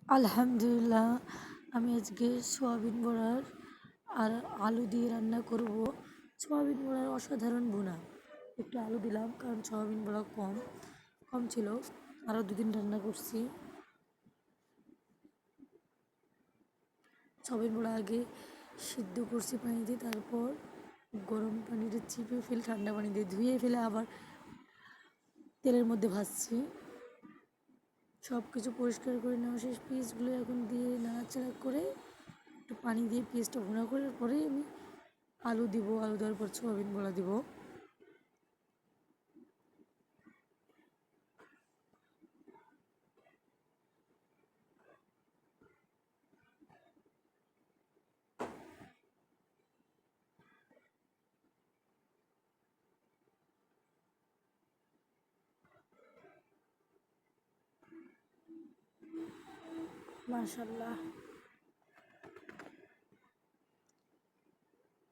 আলহামদুলিল্লাহ, আমি আজকে সোয়াবিন বড়ার আর আলু দিয়ে রান্না করব। সোয়াবিন বড়ার অসাধারণ ভুনা। একটু আলু দিলাম কারণ সোয়াবিন বড়া কম কম ছিল। আরও দুদিন রান্না করছি। সোয়াবিন বড়া আগে সিদ্ধ করছি পানি দিয়ে, তারপর গরম পানিতে চিপে ফেলে ঠান্ডা পানি দিয়ে ধুয়ে ফেলে আবার তেলের মধ্যে ভাজছি। সব কিছু পরিষ্কার করে নেওয়া শেষ, পিসগুলো এখন দিয়ে নাড়াচাড়া করে একটু পানি দিয়ে পিসটা ভুনা করার পরেই আমি আলু দিব। আলু দেওয়ার পর সোয়াবিন বড়া দিব। মাশাল্লাহ,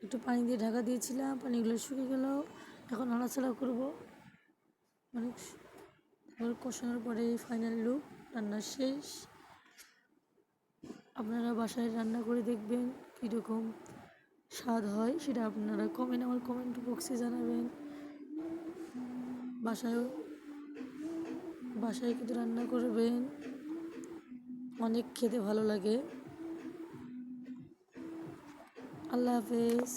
একটু পানি দিয়ে ঢাকা দিয়েছিলাম, পানিগুলো শুকিয়ে গেল। এখন নাড়াচাড়া করবো অনেক, তারপর কষানোর পরে ফাইনাল লুক, রান্না শেষ। আপনারা বাসায় রান্না করে দেখবেন কীরকম স্বাদ হয়, সেটা আপনারা আমার কমেন্ট বক্সে জানাবেন। বাসায় বাসায় কিন্তু রান্না করবেন, অনেক খেতে ভালো লাগে। আল্লাহ হাফেজ।